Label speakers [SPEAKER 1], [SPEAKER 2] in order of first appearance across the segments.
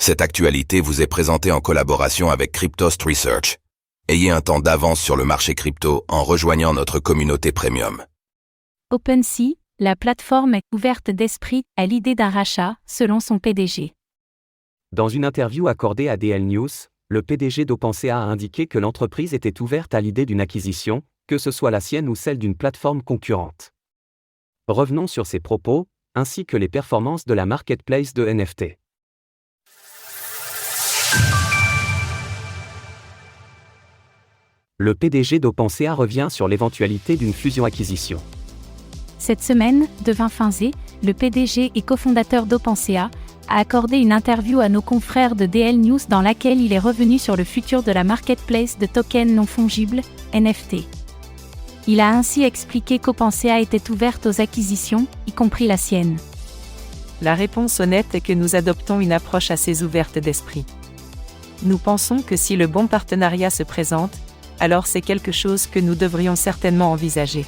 [SPEAKER 1] Cette actualité vous est présentée en collaboration avec Cryptost Research. Ayez un temps d'avance sur le marché crypto en rejoignant notre communauté premium.
[SPEAKER 2] OpenSea, la plateforme est ouverte d'esprit à l'idée d'un rachat, selon son PDG.
[SPEAKER 3] Dans une interview accordée à DL News, le PDG d'OpenSea a indiqué que l'entreprise était ouverte à l'idée d'une acquisition, que ce soit la sienne ou celle d'une plateforme concurrente. Revenons sur ces propos, ainsi que les performances de la marketplace de NFT. Le PDG d'OpenSea revient sur l'éventualité d'une fusion-acquisition.
[SPEAKER 2] Cette semaine, Devin Finzé, le PDG et cofondateur d'OpenSea, a accordé une interview à nos confrères de DL News dans laquelle il est revenu sur le futur de la marketplace de tokens non fongibles, NFT. Il a ainsi expliqué qu'OpenSea était ouverte aux acquisitions, y compris la sienne.
[SPEAKER 4] La réponse honnête est que nous adoptons une approche assez ouverte d'esprit. Nous pensons que si le bon partenariat se présente, alors c'est quelque chose que nous devrions certainement envisager.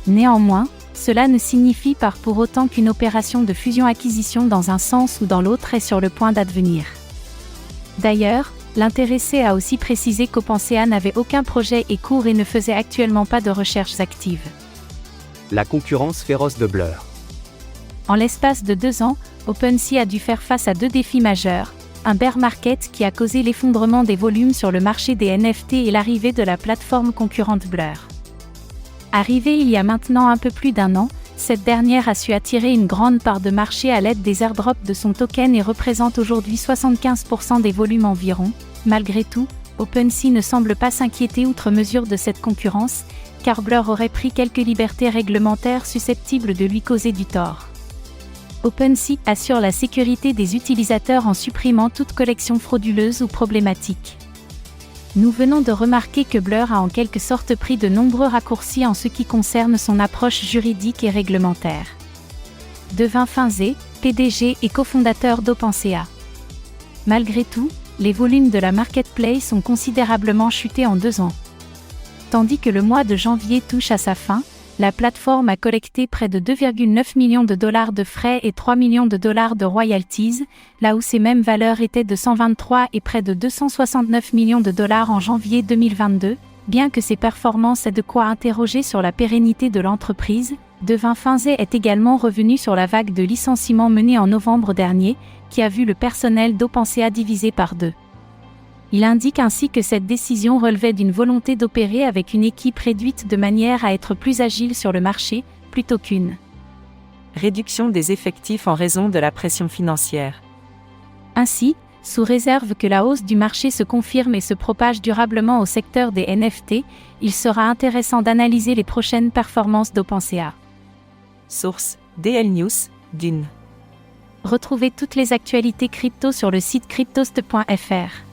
[SPEAKER 2] Néanmoins, cela ne signifie pas pour autant qu'une opération de fusion-acquisition dans un sens ou dans l'autre est sur le point d'advenir. D'ailleurs, l'intéressé a aussi précisé qu'OpenSea n'avait aucun projet en cours et ne faisait actuellement pas de recherches actives.
[SPEAKER 3] La concurrence féroce de Blur.
[SPEAKER 2] En l'espace de 2 ans, OpenSea a dû faire face à 2 défis majeurs, un bear market qui a causé l'effondrement des volumes sur le marché des NFT et l'arrivée de la plateforme concurrente Blur. Arrivée il y a maintenant un peu plus d'1 an, cette dernière a su attirer une grande part de marché à l'aide des airdrops de son token et représente aujourd'hui 75% des volumes environ. Malgré tout, OpenSea ne semble pas s'inquiéter outre mesure de cette concurrence, car Blur aurait pris quelques libertés réglementaires susceptibles de lui causer du tort. OpenSea assure la sécurité des utilisateurs en supprimant toute collection frauduleuse ou problématique. Nous venons de remarquer que Blur a en quelque sorte pris de nombreux raccourcis en ce qui concerne son approche juridique et réglementaire. Devin Finzé, PDG et cofondateur d'OpenSea. Malgré tout, les volumes de la marketplace ont considérablement chuté en 2 ans. Tandis que le mois de janvier touche à sa fin, la plateforme a collecté près de 2,9 millions de dollars de frais et 3 millions de dollars de royalties, là où ces mêmes valeurs étaient de 123 et près de 269 millions de dollars en janvier 2022. Bien que ces performances aient de quoi interroger sur la pérennité de l'entreprise, Devin Finzé est également revenu sur la vague de licenciements menée en novembre dernier, qui a vu le personnel d'OpenSea divisé par 2. Il indique ainsi que cette décision relevait d'une volonté d'opérer avec une équipe réduite de manière à être plus agile sur le marché, plutôt qu'une
[SPEAKER 4] réduction des effectifs en raison de la pression financière.
[SPEAKER 2] Ainsi, sous réserve que la hausse du marché se confirme et se propage durablement au secteur des NFT, il sera intéressant d'analyser les prochaines performances d'OpenSea.
[SPEAKER 4] Source: DL News, Dune.
[SPEAKER 2] Retrouvez toutes les actualités crypto sur le site cryptost.fr.